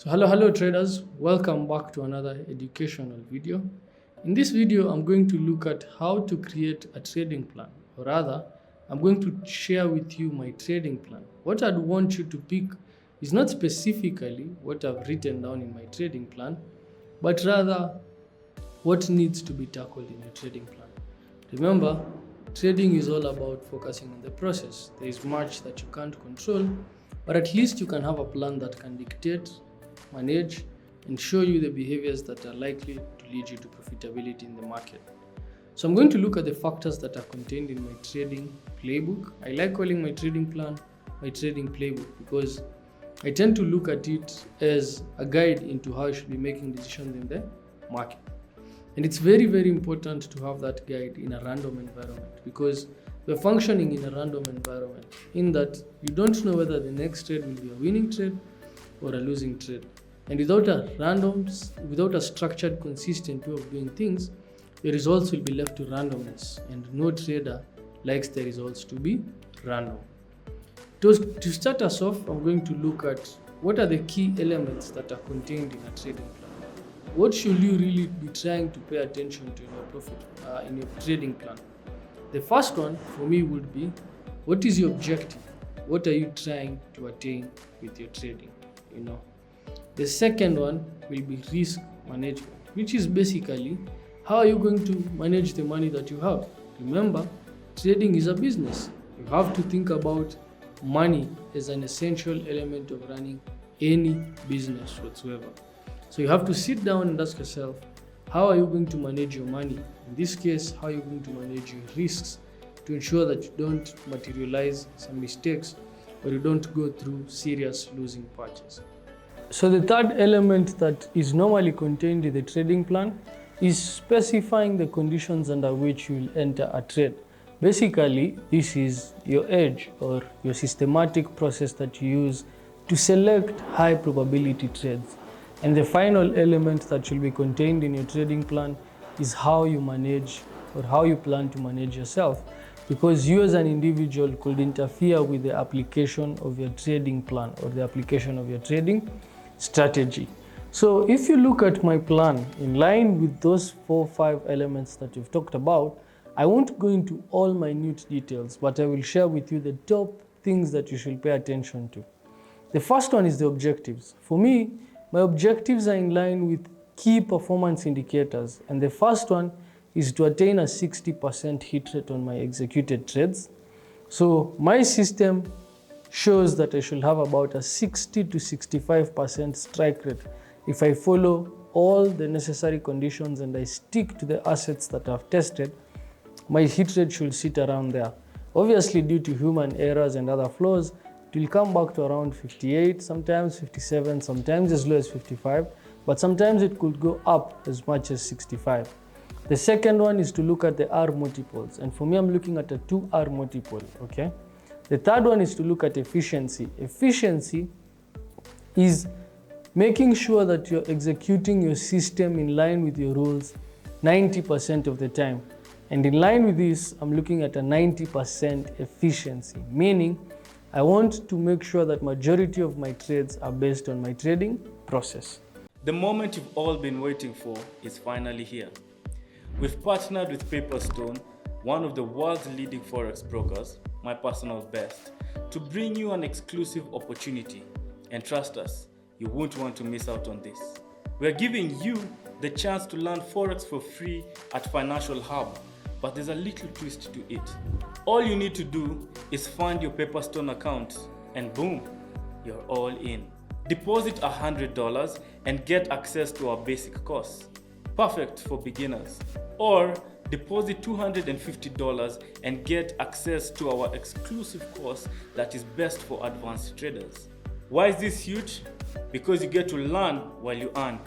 So hello traders, welcome back to another educational video. In this video, I'm going to look at how to create a trading plan, or rather, I'm going to share with you my trading plan. What I'd want you to pick is not specifically what I've written down in my trading plan, but rather what needs to be tackled in your trading plan. Remember, trading is all about focusing on the process. There is much that you can't control, but at least you can have a plan that can dictate, manage, and show you the behaviors that are likely to lead you to profitability in the market. So I'm going to look at the factors that are contained in my trading playbook. I like calling my trading plan my trading playbook because I tend to look at it as a guide into how I should be making decisions in the market. And it's very, very important to have that guide in a random environment because we're functioning in a random environment in that you don't know whether the next trade will be a winning trade or a losing trade. And without a structured, consistent way of doing things, the results will be left to randomness, and no trader likes the results to be random. To start us off, I'm going to look at what are the key elements that are contained in a trading plan. What should you really be trying to pay attention to in your trading plan? The first one for me would be, what is your objective? What are you trying to attain with your trading? The second one will be risk management, which is basically how are you going to manage the money that you have. Remember, trading is a business. You have to think about money as an essential element of running any business whatsoever. So you have to sit down and ask yourself, how are you going to manage your money? In this case, how are you going to manage your risks to ensure that you don't materialize some mistakes or you don't go through serious losing patches. So the third element that is normally contained in the trading plan is specifying the conditions under which you will enter a trade. Basically, this is your edge or your systematic process that you use to select high probability trades. And the final element that will be contained in your trading plan is how you manage or how you plan to manage yourself, because you as an individual could interfere with the application of your trading plan or the application of your trading strategy. So if you look at my plan in line with those 4-5 elements that you've talked about, I won't go into all minute details, but I will share with you the top things that you should pay attention to. The first one is the objectives. For me, my objectives are in line with key performance indicators, and the first one is to attain a 60% hit rate on my executed trades. So my system shows that I should have about a 60 to 65% strike rate if I follow all the necessary conditions and I stick to the assets that I've tested. My hit rate should sit around there. Obviously, due to human errors and other flaws, it will come back to around 58, sometimes 57, sometimes as low as 55, but sometimes it could go up as much as 65. The second one is to look at the R multiples, and for me, I'm looking at a 2R multiple, okay? The third one is to look at efficiency. Efficiency is making sure that you're executing your system in line with your rules 90% of the time. And in line with this, I'm looking at a 90% efficiency, meaning I want to make sure that majority of my trades are based on my trading process. The moment you've all been waiting for is finally here. We've partnered with Paperstone, one of the world's leading Forex brokers, my personal best, to bring you an exclusive opportunity. And trust us, you won't want to miss out on this. We're giving you the chance to learn Forex for free at Financial Hub, but there's a little twist to it. All you need to do is find your Paperstone account and boom, you're all in. Deposit $100 and get access to our basic course, perfect for beginners. Or deposit $250 and get access to our exclusive course that is best for advanced traders. Why is this huge? Because you get to learn while you earn.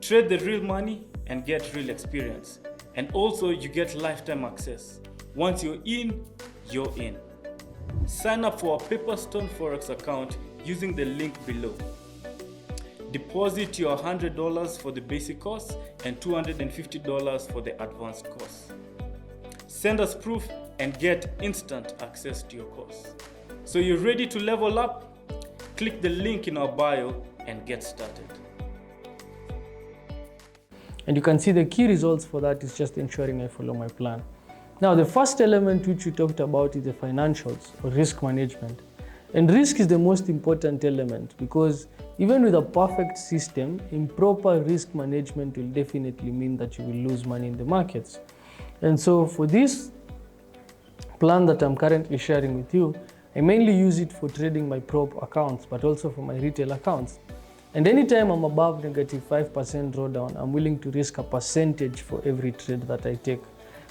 Trade the real money and get real experience. And also you get lifetime access. Once you're in, you're in. Sign up for our Paperstone Forex account using the link below. Deposit your $100 for the basic course and $250 for the advanced course. Send us proof and get instant access to your course. So you're ready to level up? Click the link in our bio and get started. And you can see the key results for that is just ensuring I follow my plan. Now, the first element which we talked about is the financials or risk management. And risk is the most important element because even with a perfect system, improper risk management will definitely mean that you will lose money in the markets. And so for this plan that I'm currently sharing with you, I mainly use it for trading my prop accounts, but also for my retail accounts. And anytime I'm above negative 5% drawdown, I'm willing to risk a percentage for every trade that I take.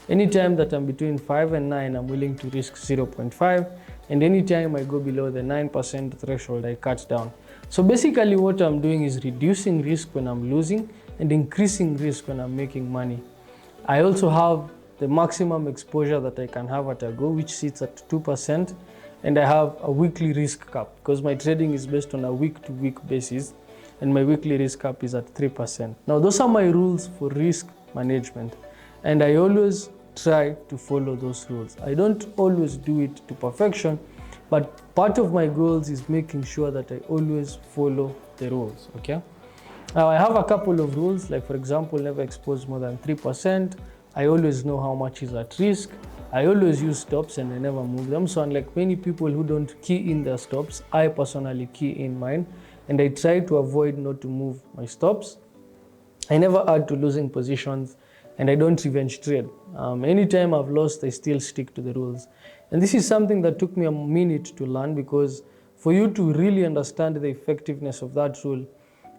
Anytime that I'm between 5 and 9, I'm willing to risk 0.5. And anytime I go below the 9% threshold, I cut down. So basically what I'm doing is reducing risk when I'm losing and increasing risk when I'm making money. I also have the maximum exposure that I can have at a go, which sits at 2%. And I have a weekly risk cap because my trading is based on a week-to-week basis. And my weekly risk cap is at 3%. Now, those are my rules for risk management. And I always try to follow those rules. I don't always do it to perfection, but part of my goals is making sure that I always follow the rules, okay? Now, I have a couple of rules, like for example, never expose more than 3%. I always know how much is at risk. I always use stops and I never move them. So unlike many people who don't key in their stops, I personally key in mine. And I try to avoid not to move my stops. I never add to losing positions and I don't revenge trade. Anytime I've lost, I still stick to the rules. And this is something that took me a minute to learn because for you to really understand the effectiveness of that rule,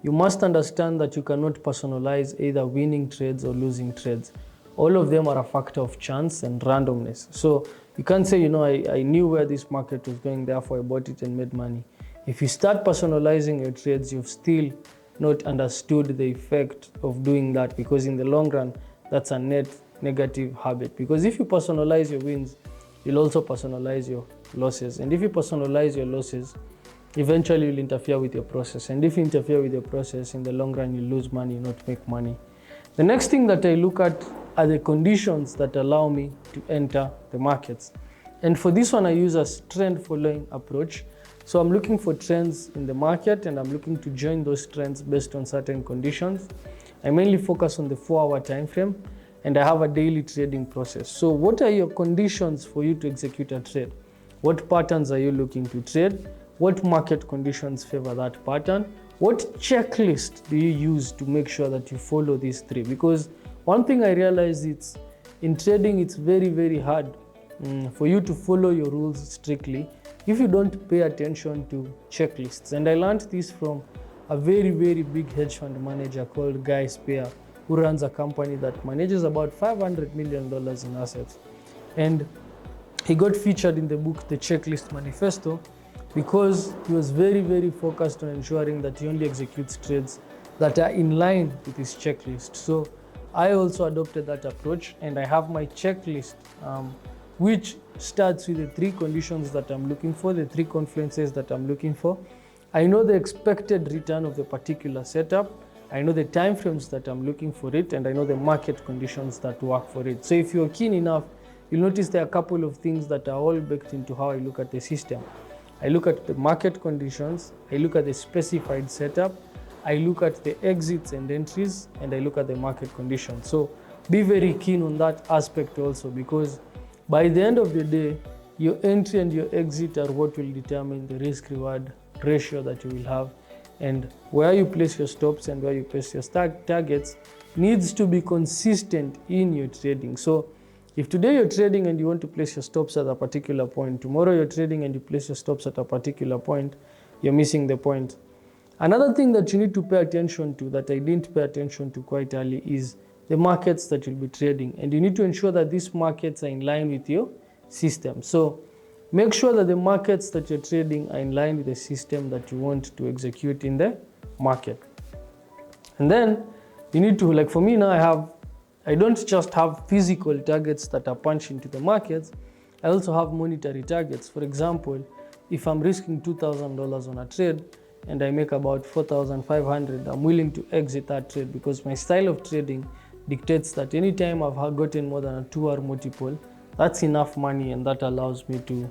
you must understand that you cannot personalize either winning trades or losing trades. All of them are a factor of chance and randomness. So you can't say, I knew where this market was going, therefore I bought it and made money. If you start personalizing your trades, you've still not understood the effect of doing that because in the long run, that's a net negative habit. Because if you personalize your wins, you'll also personalize your losses. And if you personalize your losses, eventually you'll interfere with your process. And if you interfere with your process, in the long run, you lose money, not make money. The next thing that I look at are the conditions that allow me to enter the markets. And for this one, I use a trend following approach. So I'm looking for trends in the market and I'm looking to join those trends based on certain conditions. I mainly focus on the 4-hour time frame and I have a daily trading process. So what are your conditions for you to execute a trade? What patterns are you looking to trade? What market conditions favor that pattern? What checklist do you use to make sure that you follow these three? Because one thing I realized is in trading, it's very, very hard for you to follow your rules strictly if you don't pay attention to checklists. And I learned this from a very, very big hedge fund manager called Guy Spear, who runs a company that manages about $500 million in assets. And he got featured in the book, The Checklist Manifesto, because he was very, very focused on ensuring that he only executes trades that are in line with his checklist. So I also adopted that approach and I have my checklist, which starts with the 3 conditions that I'm looking for, the 3 confluences that I'm looking for. I know the expected return of the particular setup. I know the time frames that I'm looking for it, and I know the market conditions that work for it. So if you're keen enough, you'll notice there are a couple of things that are all baked into how I look at the system. I look at the market conditions, I look at the specified setup, I look at the exits and entries, and I look at the market conditions. So be very keen on that aspect also, because by the end of the day, your entry and your exit are what will determine the risk-reward ratio that you will have. And where you place your stops and where you place your targets needs to be consistent in your trading. So if today you're trading and you want to place your stops at a particular point, tomorrow you're trading and you place your stops at a particular point, you're missing the point. Another thing that you need to pay attention to that I didn't pay attention to quite early is the markets that you'll be trading. And you need to ensure that these markets are in line with your system. So make sure that the markets that you're trading are in line with the system that you want to execute in the market. And then you need to, like for me now, I don't just have physical targets that are punched into the markets. I also have monetary targets. For example, if I'm risking $2,000 on a trade and I make about $4,500, I'm willing to exit that trade because my style of trading dictates that anytime I've gotten more than a 2-hour multiple, that's enough money and that allows me to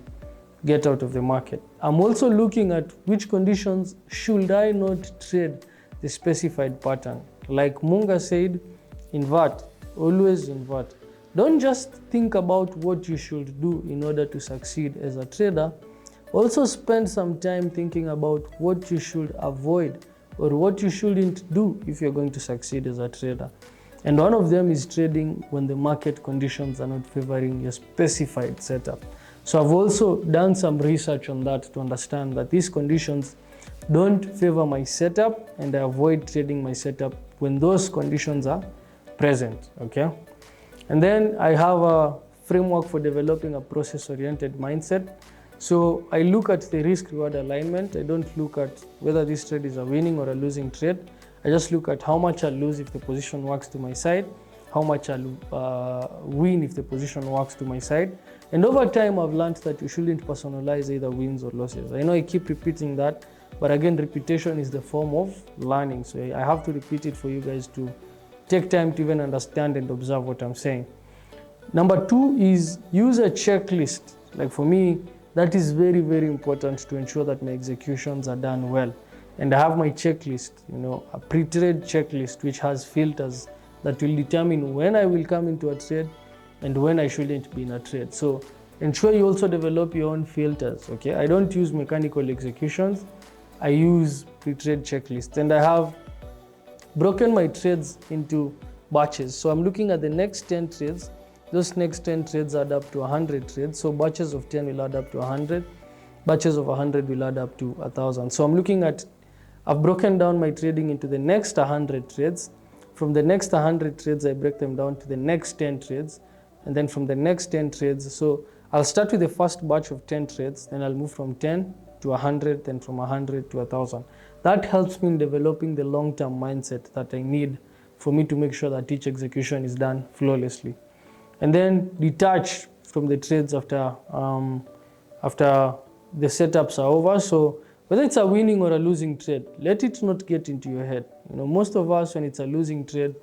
get out of the market. I'm also looking at which conditions should I not trade the specified pattern. Like Munga said, invert, always invert. Don't just think about what you should do in order to succeed as a trader. Also spend some time thinking about what you should avoid or what you shouldn't do if you're going to succeed as a trader. And one of them is trading when the market conditions are not favoring your specified setup. So I've also done some research on that to understand that these conditions don't favor my setup, and I avoid trading my setup when those conditions are present, okay? And then I have a framework for developing a process-oriented mindset. So I look at the risk-reward alignment. I don't look at whether this trade is a winning or a losing trade. I just look at how much I'll lose if the position works to my side, how much I'll win if the position works to my side. And over time, I've learned that you shouldn't personalize either wins or losses. I know I keep repeating that, but again, repetition is the form of learning. So I have to repeat it for you guys to take time to even understand and observe what I'm saying. Number 2 is use a checklist. Like for me, that is very, very important to ensure that my executions are done well. And I have my checklist, a pre-trade checklist, which has filters that will determine when I will come into a trade and when I shouldn't be in a trade. So ensure you also develop your own filters, okay? I don't use mechanical executions. I use pre-trade checklists, and I have broken my trades into batches. So I'm looking at the next 10 trades. Those next 10 trades add up to 100 trades. So batches of 10 will add up to 100. Batches of 100 will add up to 1,000. So I'm looking at, I've broken down my trading into the next 100 trades. From the next 100 trades, I break them down to the next 10 trades. And then from the next 10 trades, so I'll start with the first batch of 10 trades, then I'll move from 10 to 100, then from 100 to 1,000. That helps me in developing the long-term mindset that I need for me to make sure that each execution is done flawlessly. And then detach from the trades after the setups are over. So whether it's a winning or a losing trade, let it not get into your head. Most of us, when it's a losing trade,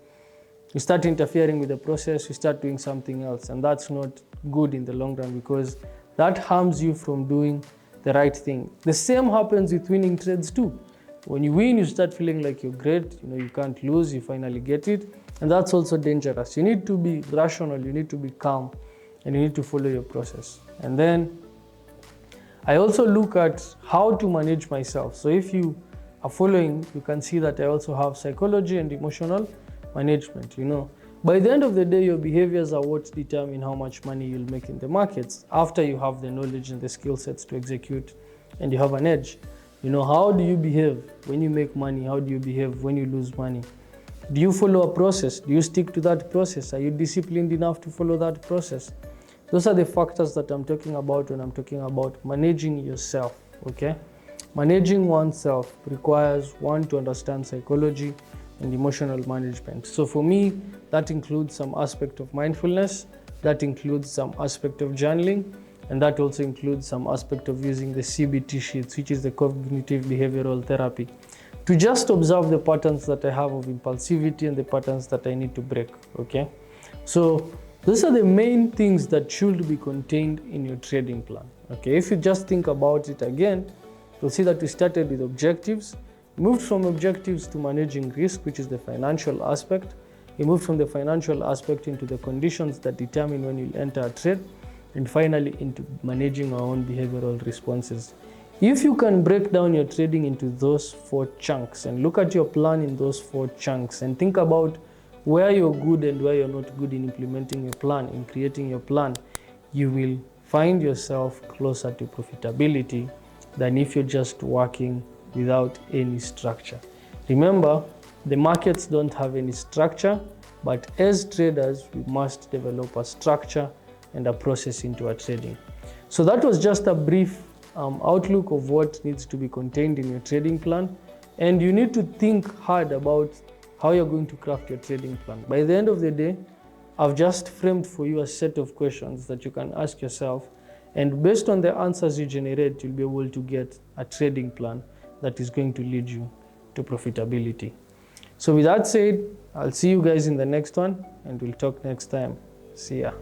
we start interfering with the process, we start doing something else, and that's not good in the long run because that harms you from doing the right thing. The same happens with winning trades too. When you win, you start feeling like you're great, you can't lose, you finally get it, and that's also dangerous. You need to be rational, you need to be calm, and you need to follow your process. And then I also look at how to manage myself. So if you are following, you can see that I also have psychology and emotional management. By the end of the day, your behaviors are what determine how much money you'll make in the markets after you have the knowledge and the skill sets to execute and you have an edge. How do you behave when you make money? How do you behave when you lose money? Do you follow a process? Do you stick to that process? Are you disciplined enough to follow that process? Those are the factors that I'm talking about when I'm talking about managing yourself, okay? Managing oneself requires one to understand psychology and emotional management. So for me, that includes some aspect of mindfulness, that includes some aspect of journaling, and that also includes some aspect of using the CBT sheets, which is the cognitive behavioral therapy, to just observe the patterns that I have of impulsivity and the patterns that I need to break, okay? So those are the main things that should be contained in your trading plan, okay? If you just think about it again, you'll see that we started with objectives, moved from objectives to managing risk, which is the financial aspect. We moved from the financial aspect into the conditions that determine when you'll enter a trade, and finally into managing our own behavioral responses. If you can break down your trading into those 4 chunks and look at your plan in those 4 chunks and think about where you're good and where you're not good in implementing your plan, in creating your plan, you will find yourself closer to profitability than if you're just working without any structure. Remember, the markets don't have any structure, but as traders, we must develop a structure and a process into our trading. So that was just a brief outlook of what needs to be contained in your trading plan. And you need to think hard about how you're going to craft your trading plan. By the end of the day, I've just framed for you a set of questions that you can ask yourself. And based on the answers you generate, you'll be able to get a trading plan that is going to lead you to profitability. So with that said, I'll see you guys in the next one, and we'll talk next time. See ya.